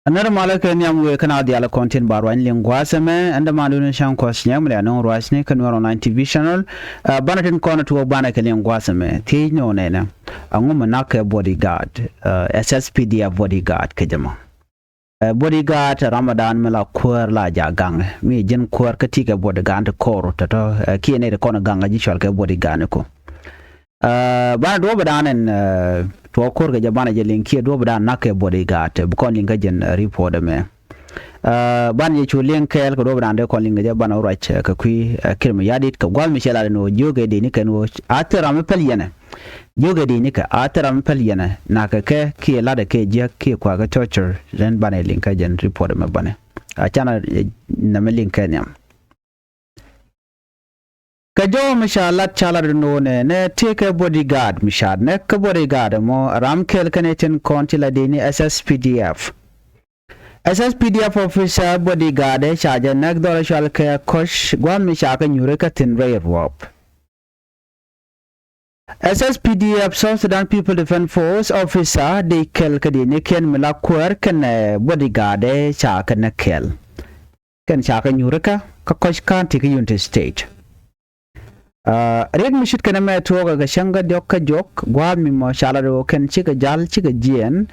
Another Malakan young way can the other content bar one linguasame and the Malun Shan Kwasnyam, no Rasne, can wear online TV channel, Banatin corner to a Banaka linguasame, T no nena, a woman bodyguard, SSPD bodyguard, Kajama. Bodyguard Ramadan Mela Kur La Jagang, me Jen Kur Katika bodyguard core, Tato, Kiane the corner ganga, Jishalka bodyguard. Bana dobadan and to okur ga bana je linki dobadan nake bodyguard bukon linga jen report me ban ye chu link kel ko dobadan de kon linga bana urach ka kui kirma yadit ka gwal mi shela no joge de ni kan wo atara me pel yana joge de ni ka atara me pel yana naka ke ki la de ke je ki kwa ga torture ren bana linka jen report me bana achana na me linka nyam Kajo mishalat chalar no ne take a bodyguard mishad ne ka bodyguard mo ram kel kanetin kontila dini SSPDF officer bodyguard charge nak dora shal ka kosh gwan mishaka nyureka tin ray rope SSPDF South Sudan People Defense Force officer de kel kadini ken milakwer kan bodyguard chaka na kel kan chaka nyureka ka kosh kan tik unit state Red mishit kana me tuoga ga shanga joka jok gwa mi mo shala ro ken chika jal chika jen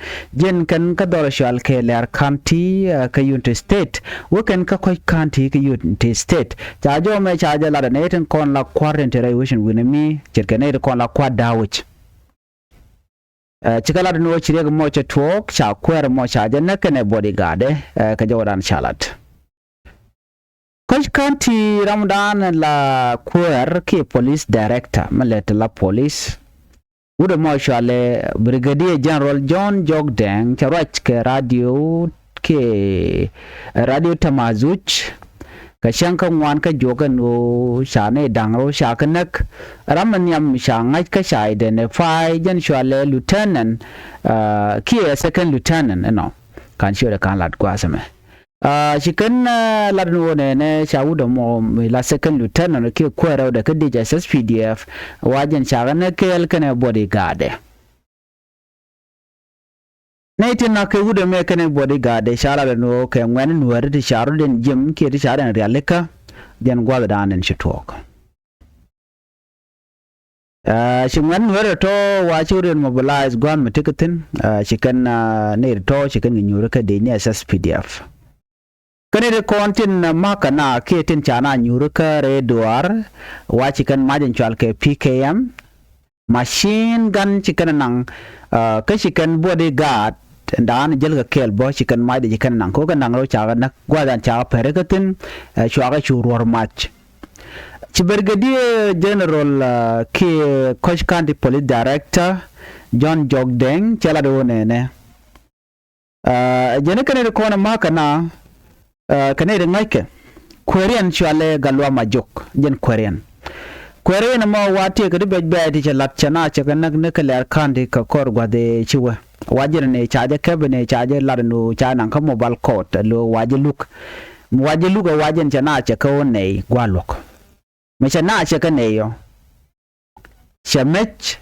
kan ka dora shal ke ler county ka unity state wo ken ka koy county ka unity state cha jo me cha ja la ne ten kon la quarantine revision winami chirka ne kon la kwa dawich chika la no chire ga mo cha tuok cha kwer mo cha ja na ken bodyguard ka jodan shalat Koch County Ramadan la Kuer ki police director malet la police Uda Moshale Brigadier General John Jogdeng charach ke radio Tamazuch ka shanka ngwan ka jogan o shane dangro shakanak ramanyam shangai ka sha identify jan shale lieutenant ki second lieutenant no kan shira kan lat kwasame chicken ladno ne shawuda mo la second lieutenant ke kwera da kadi SSPDF wajen shagana kel kana bodyguard Naitin na ke wuda me kana bodyguard shara no ke ngwan nuwer ti sharu den jim ke ti shara realika den gwada danen shitok shingwan nuwer to wa churin mobilize gwan matikatin chicken ne to chicken nyuraka de ni SSPDF Kanere kontin makana ketin chana nyuruka reduar wa chicken majin chwal ke PKM machine gun chicken nang ka chicken bodyguard dan jel ka kel bo chicken majin chicken nang ko nang ro chaga nak gwadan chaga perekatin chwaga churwar match Brigadier General ke Koch County Police Director John Jogdeng chala do ne jene kanere kona makana kanere ngaike Korean chwale galwa majok jen Korean mo wati ka dibe ti chalat chana chakanak ne kala kandi ka kor gwade chiwe wajir ne chaje kebne chaje larnu chana ka mobile court lo wajiluk wajen chana chaka ne gwalok me chana chaka ne yo shamech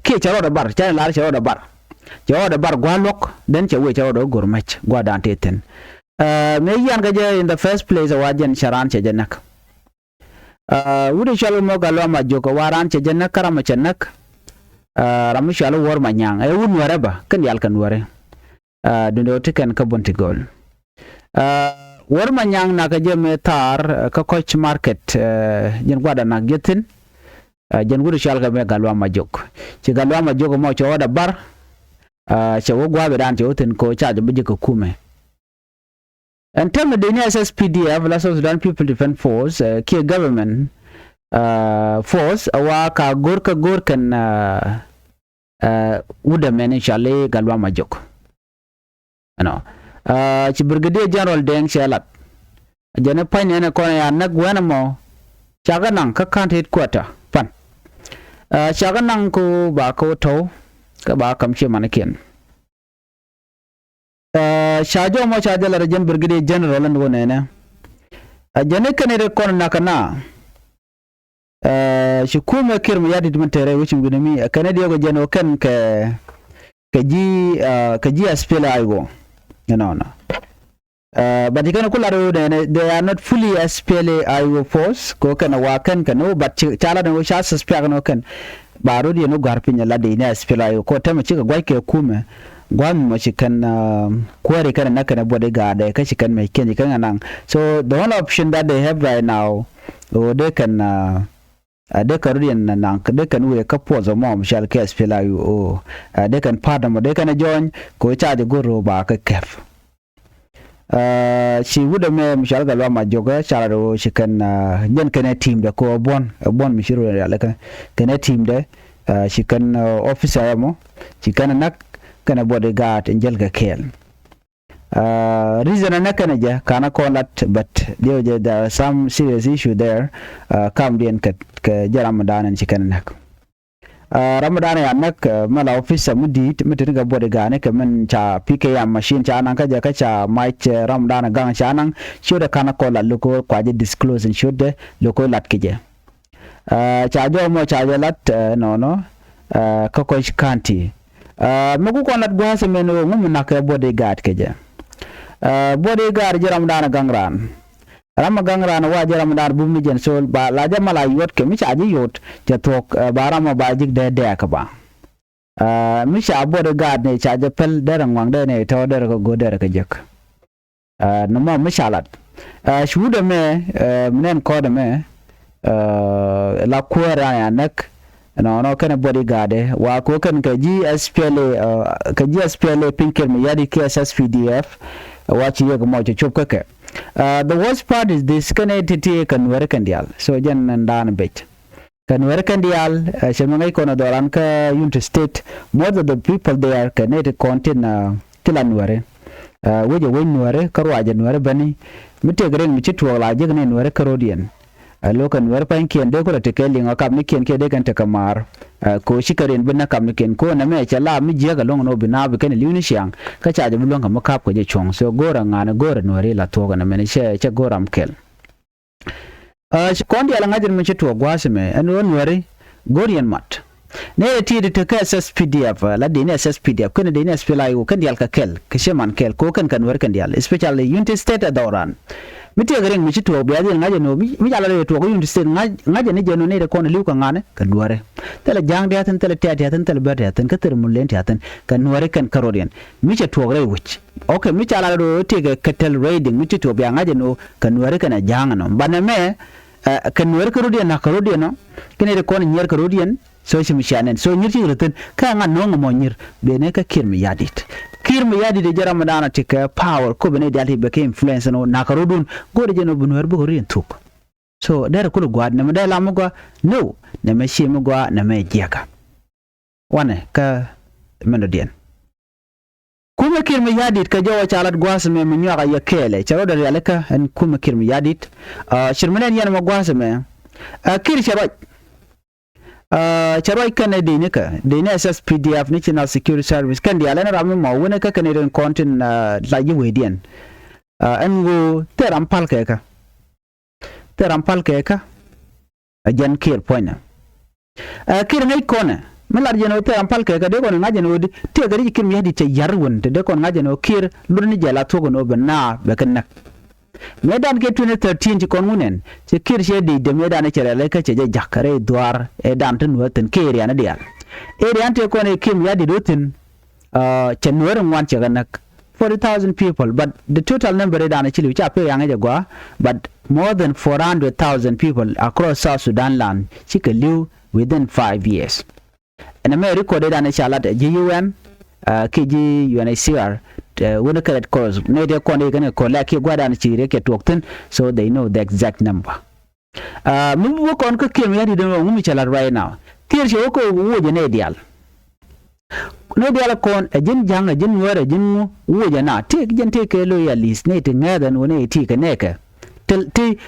ke charo da bar chana lar charo da bar gwalok den chewe charo da gurmach gwadan teten me yan gaje in the first place wajen sharan che janak wudi shalo mo galwa ma joko waran che janak karama chenak ramu shalo wor manyang wun wareba kan yal kan ware dundo tiken ka bonti gol wor manyang na gaje me tar ka coach market jen gwada na getin jen wudi shalo ga me galwa ma joko che galwa ma joko mo che oda bar che wo gwa be dan che oten ko cha je bije ko kume And tell me the SSPDF, la South Sudan People Defense Force, key government force, awaka gorkan uda meni shale galwa majok. Ano, Brigadier General Deng Shalat. Jana pine na kona ya nagwana mo. Chaganang ka can't headquarter. Pan. Chaganang ko ba ko to ka ba kamshi manakin. Shajo mo shajo la jen Brigadier General and wonene jene kanere kon nakana shukuma kirmu yadi dmentere which ngudemi kanedi go jeno kan ka ji aspela aigo no. But you can call they are not fully SPLA IO force ko kana wakan kano but chala no sha suspect no kan baro di no garpinya la de ne SPLA IO ko ta mace ga gwai ke kume gwam mace kan kware kan na kana bode ga da kashi kan mai kenji kan nan so the one option that they have right now or they can they can they can we kapo zo mom shall ke SPLA IO they can pardon they can join ko charge go ro ba ka kef she would have made Michelle Galama Joga, Charado, she can yen can team the co bon Michiro like can team there, she can officer mo, she can knock can a bodyguard and Jelga Kale. Reason a can call that, but there are some serious issue there. Come the Jaramadan and she can knock. Ramadan ya nak mala officer mudi mitin ga bode ga ne kaman cha PK machine cha nan ka ja ka cha mic Ramadan ga cha nan shoda kana ko la loko kwaje disclose and shoda loko lat kije cha jo mo cha ja lat no ka ko kanti mugu ko lat go se meno ngum nak bode ga kije bode ga Ramadan gangran Ramagangran wa Ramadan bumi jen sol ba la jamala yot ke mi chaji yot je tok barama ba jik de ka ba mi cha bode gad ne cha je pel derang wang de ne to der ko go der ka jek no ma mi chalat shude me mnen ko de me la kuera ya nak no kana bode gade wa ko kan ka GSPLA pinker mi yadi KSSPDF wa chi ye ko mo che chop ka the worst part is this entity can work and dial so jan and dan bit can work and dial shemangai kono doran ka interstate most of the people there can it contain tilan ware weje wen ware karwa jan ware bani mite garen mi chitwa la jegne ware karodian lokan ware pan kien de ko te keling akam ni kien ke de kan te kamar ko shikaren binna kam ni kien ko na me chala mi jega long no bina be kan liuni shiang ka cha je bulong kam kap ko je chong so gora ngana gora no re la to ga na me che goram kel kondi ala ngajin mi chitwa gwasme an won ware gorian mat ne ti de te SSPDF la de ne SSPDF kan de ne SPLA IO kan dial ka kel ke sheman kel ko kan ware kan dial especially unity state adoran miti garen mi chitwa biya de ngaje no mi ala re to ko unity state ngaje ne jeno ne de ko ne liu ka ngane kan duare tele jang de atan tele tiati atan tele berde atan ka ter mun lenti atan kan ware kan karodian mi chitwa re wuch okay mi ala do te ga katel raiding mi chitwa biya ngaje no kan ware kan jang no baname kan ware karodian na karodian no kene de ko ne nyer karodian so shi mi shanen so nyir ti rutin ka nga no mo nyir be ne ka kirmi yadit de Ramadan tika power ko bene dal be ke influence no nakarodun gode jeno bunwer bo rien tuk so der ko gwad ne medala mo go no ne me shi mo go na me jeka wane ka meno dien kuma kirmi yadit ka jawa chalat gwas me mi nyaga yakele charo der yaleka en kuma kirmi yadit shirmenen yan mo gwas me kir shabat charoy Kennedy nika de ne SSPDF National Security Service kan dia lana ramu ma wona ka Canadian content la yi wedian engo terampal ka ajan kir poina kir ngai kona melar jeno terampal ka de kon ngaje no te gari kir mi hadi te yarwon de kon ngaje no kir lurni jala togo no bana be kan medan ke 2013 ti kon munen se kir she de medan chere le ka che jakare duar dan tan woten kir ya na dia dan te kon kim ya di dotin chenwer ngwan che ganak 40,000 people but the total number dan chili cha pe yang gwa but more than 400,000 people across South Sudan land chika live within 5 years and America de dan cha lat GUN KG UNHCR when the correct cause ne de ko ne gane ko la ke gwada na chire ke tokten so they know the exact number mun bo kon ko kem ya di do mu mi chala right now tir je ko wo je ne dial kon ajin jang ajin wara jin wo je na te jen te ke lo ya list ne te ngadan woni ti ke ne ke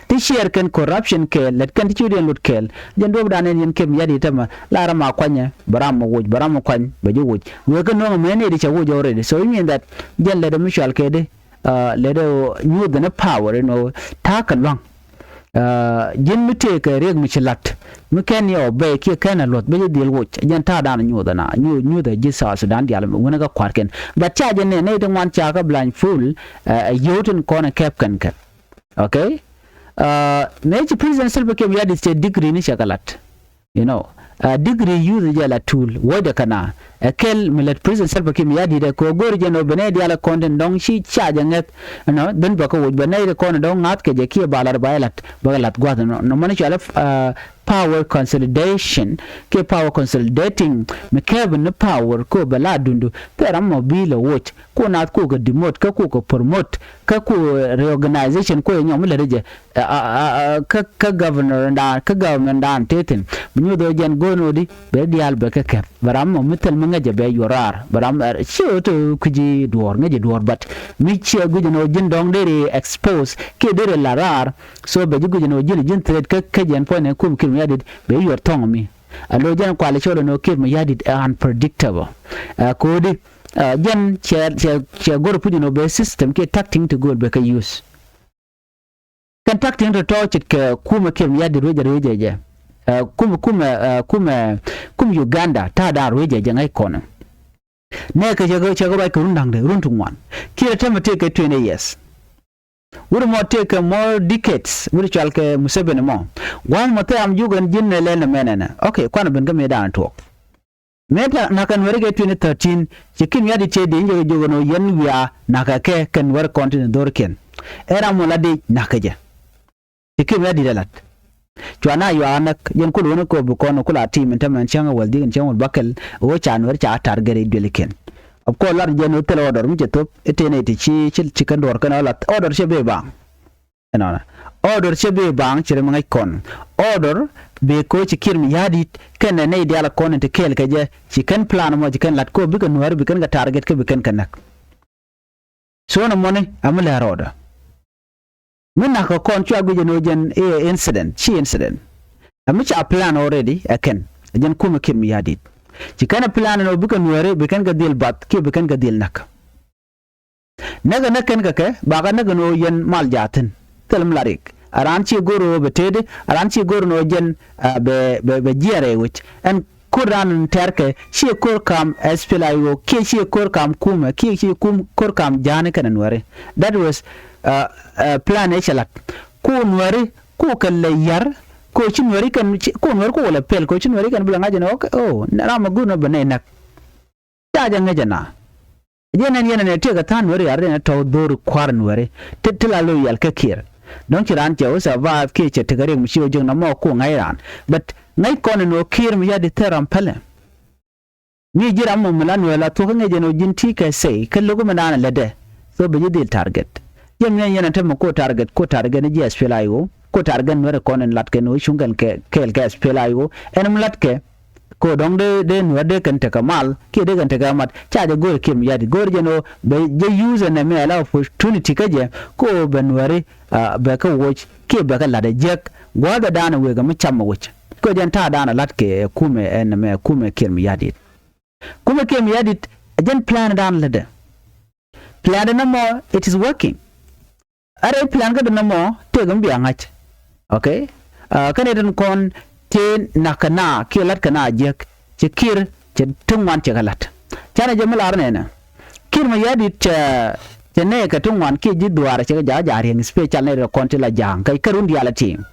ti share kan corruption ke let kan ti chuden lut kel jen do da ne yen kem ya di tama lara ma kwanya baram kwany ba je wuj we kan no me ne di cha wuj already so you mean that jen le the mutual ke de le the new the power you know ta kan long jin mite ka reg michilat mken yo be ki kana lot be dil woch jan ta dan nyu da na nyu da ji sa sudan dial wona ga kwarken ba cha jen ne de wan cha ka blind full yoten kona kep kan ka okay ne chi president selbe ke ya di degree ni chakalat you know degree use jala tool woda kana kel milet president selbe ke ya di de ko gor jeno bene diala content dong shi cha janget no ben ba ko wod bene de kona dong ngat ke je ki balar balat gwa no mani chala power consolidation ke power consolidating me kevin power ko bala dundu tera mobile watch ko nat ko ga demote ka ko promote ka ko reorganization ko nyom le reje ka governor da ka government da tetin bunyo do jen gono di be dial be ka baram mo mitel mo ngaje be yorar baram to kuji dor ngaje dor but mi che gujino jin dong dere expose ke dere larar so be gujino jin thread ka jen po ne kum kim yadid be yor tong mi alo jen kwale cholo no kim yadid unpredictable ko di jen che gor pujino be system ke tacting to goal be ka use kan tacting to touch ke kuma kim yadid reje kum Uganda ta da reje jangai kono ne ka jago ba kurun dang de run tungwan kira tema take 20 years would more take more decades would chal ke Museveni mo wan mo te am jugan jinne lena menena okay kwana ben game da to meta nakan werege 2013 chikin yadi chede injo jogono yen wiya nakake kan wer continent dorken era mo ladi nakaje chikin yadi dalat Chwana yo anak yen kul wono ko bu kono kula team tamen changa waldi en changol bakal o chan wer cha targere deliken of course lar jeno tele order mi jetop etene ti chi kan dor kana lat order chebe bang enana order chebe bang chire mangai kon order be ko chi kirmi yadi kan ne ide ala kon te kel kaje chi kan plan mo chi kan lat ko bi kan wer bi kan ga target ke bi kan kanak so no money amala order Mina ko kon chwa guje no jen incident amicha a plan already aken jen kuma kim yadit ci kana plan no bukan wore bukan ga deal bat ke bukan ga deal nak naga naken ka ke baga naga no yen mal jaten telam larik aran ci goro betede aran ci goro no jen be jiare wich en kuran terke shi kor kam SPLIO ke shi kor kam kuma ke shi kor kam jane kana wore that was plan echalat ko nwari ko kallayar ko chinwari kan ko nwar ko wala pel ko chinwari kan bulanga jana oh na ma guno bane nak ta janga jana yena ne tega tan wari arde na to dor kwar nwari titila lo yal ka kir don kiran je osa va ke che tegare mu shiwo jeng na mo ko ngairan but ngai kon no kir mi yadi teram pele ni jira mo mulan wala to ngai jeno jinti ka sei kallo ko mandana lede so be jidil target yena tem ko target ne jes pelayo ko target no konen latke no shungan ke gas pelayo en latke ko dong de wade kan ta kamal ke de kan ta gamat cha de gor kim yadi gor jeno be je use na me allow opportunity kaje ko benware be ka watch ke be ka lada jek gwada dana we ga macham watch ko jan ta dana latke kume en me kume kim yadi jen plan dan lada plan na mo it is working are plan ga namo te gambi angach okay kane den kon te nakana ke lat kana jek che kir che tungwan che galat chana je malar ne na kir ma yadi che ne ka tungwan ke ji duara che ja ring special ne kon te la jang kai karun diala team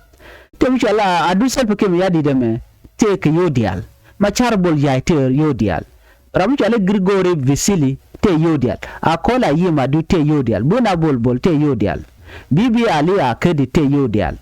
te mi chala adu sel ke mi yadi de me te ke yodial ma charbol ya te yodial ramu chala grigori visili te yodial akola yima du te yodial bona bol te yodial bibi ali akedi te yodial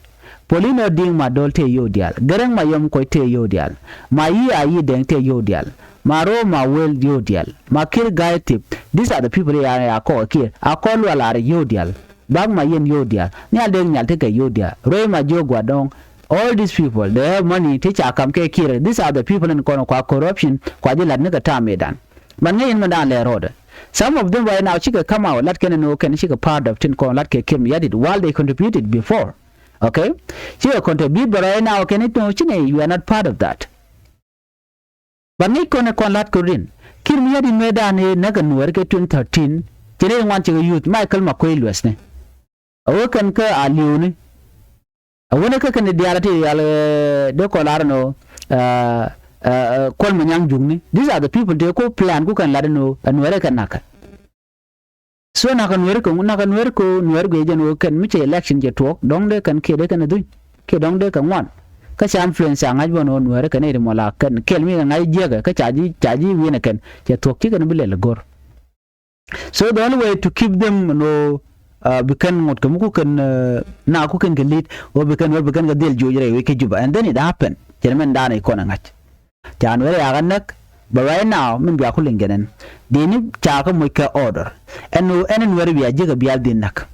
polino ding ma dol te yodial garang ma yom ko te yodial ma yi ayi den te yodial ma ro ma wel yodial ma kir gaitip these are the people ya ko kir akolu ala yodial bag ma yen yodial ni alden nyal te ke yodial ro ma jogwa dong all these people they have money te cha kam ke kir these are the people in kono kwa corruption kwa jila ne ka ta medan man ngi in man le road. Some of them right now chika come out lat ken no ken chika part of tin kon lat ke kim yadid while they contributed before. Okay? Chika contribute but right now ken it no chine you are not part of that. But ni kon lat ko rin. Kim yadid medan e nagan wer ke 2013 chine wan chika youth Michael Makwelwas ne. Awokan ka aliu ne. wona ka kan dialati yal de ko larno kol manyang jungni. These are the people they ko plan ku kan ladno Nuer kan naka. So naka Nuer ko Nuer go jen kan mi che election je talk dong de kan ke de kan du ke dong de kan wan ka cha influence ngaj bono Nuer kan e mola kan kel mi ngai jega ka chaji wi na kan je talk ki kan bile gor. So the only way to keep them bikan ngot kamu kan na aku kan gelit o bikan ga del jojere we ke juba, and then it happen jermen dana ikona ngach jan wele aganak. But right now min biya kulin genen dini chaka mo ka order enu were biya jiga biya dinak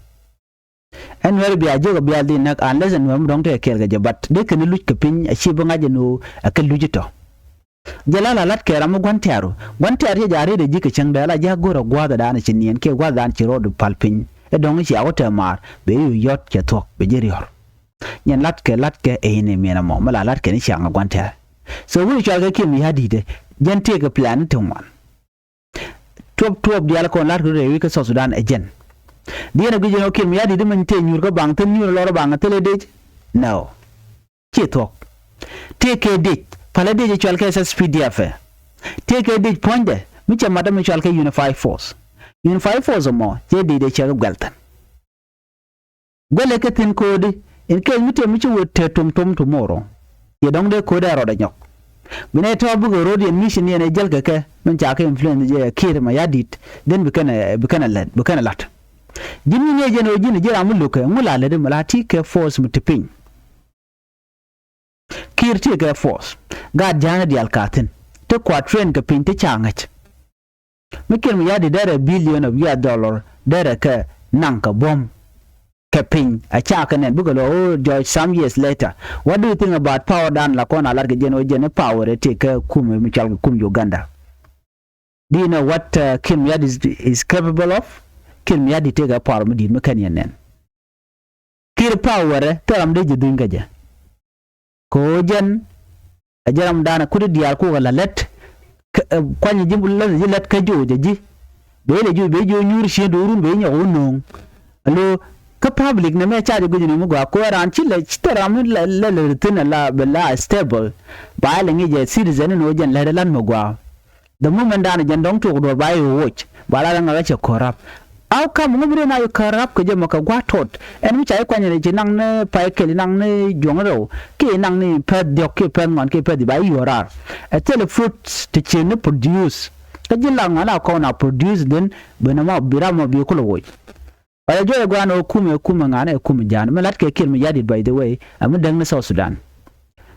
en were biya jiga biya dinak unless en wam dong te kel ga jabat de kan luj kapin a shiba ngaje no akal lujito jalala lat kera mo gwantaro ya jare de jika changda la ja gora gwada dana chinien ke gwada dan chiro du palpin e dong chi awota mar be yu yot ke tok be jeri hor nyen lat ke e ne mena mo mala lat ke ni changa gwantaro. So we shall get him hadide jen take a plan to one top dial kon lat re wi ka so Sudan again dina gi jeno kim yadi de man te nyur ko bang ten nyur loro bang tele de no ki tok take a date pala de chal ka SPDF take a date point de mi cha madam chal ka unified force mo je de cha galtan gole ka tin ko de in ke mi te mi chu te tum tomorrow ye dong de ko da ro da nyok bine to bu go rodi mission ne jel ka men cha ka influence je kir ma yadit den bikana lat jinni ne je no jinni jira mun loka mula le de malati ke force mutipin kir ti ke force ga jana di alkatin to kwa train ka pin ti changach mikir ma yadi dare billion of dollar dare ka nanka bom Keping a chakanen bugalo George some years later. What do you think about power down la kona large gen power take kum Michal kum Uganda? Do you know what Kim Yad is capable of? Kim Yad take a power with Mekanian. Kir power teram de dungaja. Kojan a jaram dana could dial ko la let kwani jimbul let kajo ji. Bele ju bejo nyur she do rum be nya onong. Allo ka public na me charge gudu ni mugo ko ran chile chitaram le tin la bella stable ba le ngi je citizen no jen le lan mugo the moment dan jen dong to do ba you watch ba la nga che corrupt aw kam ngumre na you corrupt ko je maka gwatot en mi chai kwanye je nang ne pa ke nang ne jongro ke nang ni pet dok ke pen ngon ke pet ba yorar a tele fruits to chin produce ka jilla ngala ko na produce den benama birama bi ko lo But I joy go no kuma ngana kuma jan me lat ke kir me yadid by the way am dang na South Sudan.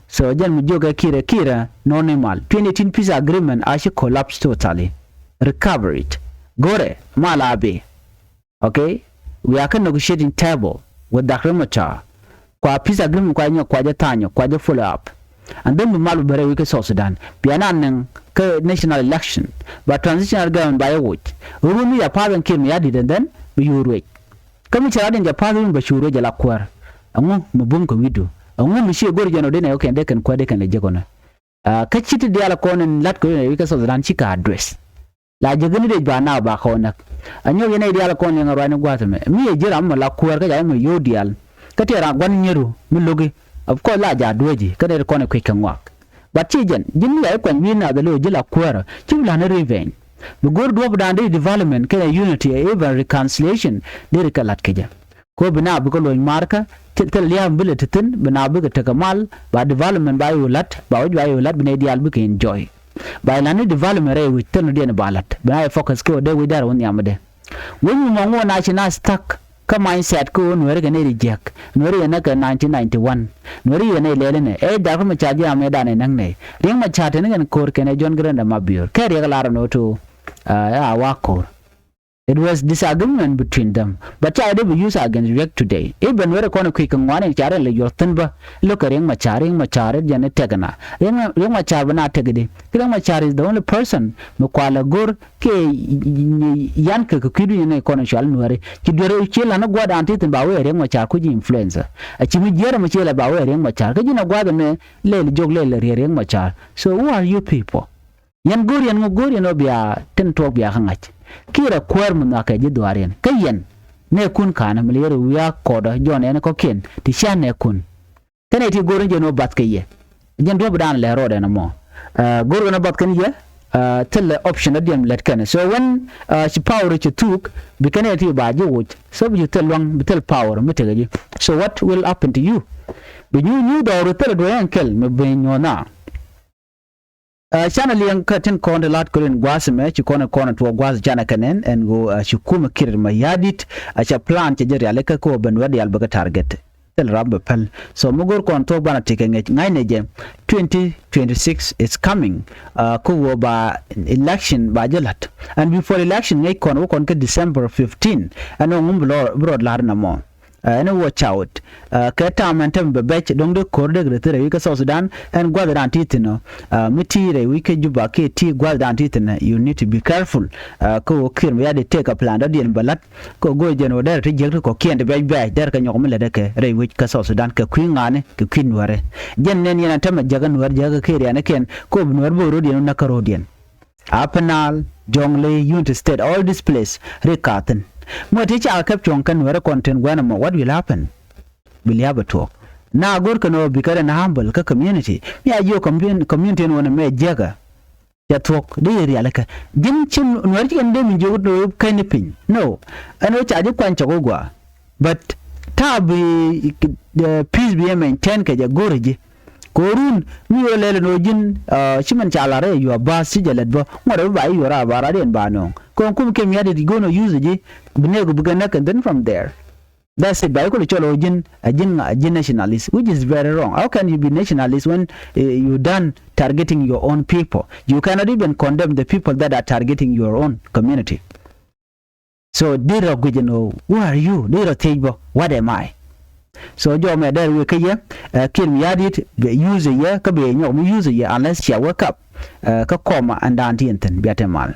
So jan me joga kira no normal 2018 peace agreement actually collapsed totally. Recover it. Gore malabe. Okay? We are negotiating table with the Machar. Kwa peace agreement kwa nyo kwa tanyo kwa follow up. And then we malu bere we South Sudan. Piana nang ke national election but transitional government by a watch. Urumi ya padan kir me yadid and then we wait. Kami charadin ja padun ba shuro jala kwar angu mubum ko widu angu mi she gor jano dene okay dekan kwa dekan le jegona ka chiti de ala konen lat ko ne wika so dan chika address la jegani de ba na ba khona anyo yene de ala konen ngaro ne gwatame mi e jira amma la kwar ka ja mo yodial ka tera gwan nyeru mi logi of course la ja doji ka de konen ko kan wak ba chijen jinni ya kwan wi na da lo jila kwar chimla na revenge the good work done development kaya unity even reconciliation diri kalat keja ko bina buko lo marka tel liam bile titin bina buko takamal ba development ba yulat ba yulat bina dial buko enjoy ba lani development re with tel no balat bina focus ko de widar won yamade won mo ngo na china stuck ka mindset ko Nuer ga ne reject Nuer yana ka 1991 Nuer yana lele ne e da kuma chaji ame da ne nang ne ring ma chate ne kor kene John Granda mabior ke re la no to wakor. It was disagreement between them, but I did use against direct today. Even where a corner quick and one and charity your thimba, look at Machari, Janet Tegana. Ring Machabana Tegadi. Ring Machar is the only person, Mukwala Gur, K. Yanka Kudi in a corner shall Nuari. Kiduru chill and a guard antit and Bawe Ring Machar could influenza. A chimijera Machila Bawe Ring Machar, could you know guard Lel Jog Ring Machar. So who are you people? Yan Gurian Mugurian Obia, 10 talk be a hangach. Kira kwermun na kaji duarian kayen ne kun kana miliyer wiya koda John ene ko ken ti shan ne kun kene ti goren je no bat ke ye jen do dan le rode na mo goren na bat kan ye tell option adem let kan so when she power it took be kene ti ba je wo so you tell long tell power mete so what will happen to you be you do tell do yankel me be nyona channel yang katin ko de lat ko len gwasme ci kona to gwas jana kanen en go ci kuma kirir ma yadit cha plan ci jeri ale ka ko ben wadi al baga target tel rabbe pal so mugor kon to bana tike ngai ne je 2026 is coming ko wo ba election ba jalat and before election ngai kon ka December 15 ano ngum bro lar na mo and watch out ka time be batch dong de korde gretere wi ka South Sudan and gwada dan titino mitire wi ka juba ke ti gwada dan titino you need to be careful ko kir me yade take a plan da dien balat ko go jeno der te jek ko kende be der ka nyogum le de ke re wi ka South Sudan ka kwingane ke kwinware jen nen yana tama jagan war jaga ke yana ken ko bunwar bo rodien na karodien apenal jongle unit state all this place rekaten mo ti cha kap chon kan wera content gwana mo what will happen will have a talk na gor kano bikare na humble ka community ya yo community no na me jaga ya talk de ri alaka jin chin no ri ende min jogo do kan pin no ano cha ji kwan chagogwa but tabi the peace be maintain ka ja gorje korun mi lele no jin chiman chala re yo ba si jalet bo ngore ba yo ra bara den ba no kon kum ke mi ade di gono use ji binego bugana and then from there that's it ba ko cholo jin nationalist which is very wrong. How can you be nationalist when you done targeting your own people? You cannot even condemn the people that are targeting your own community. So diro gujeno, who are you? Diro tejbo, what am I? So jo me der we kaya kin yadit be use ye ka be nyo use ye unless she wake up ka koma and anti enten biatemal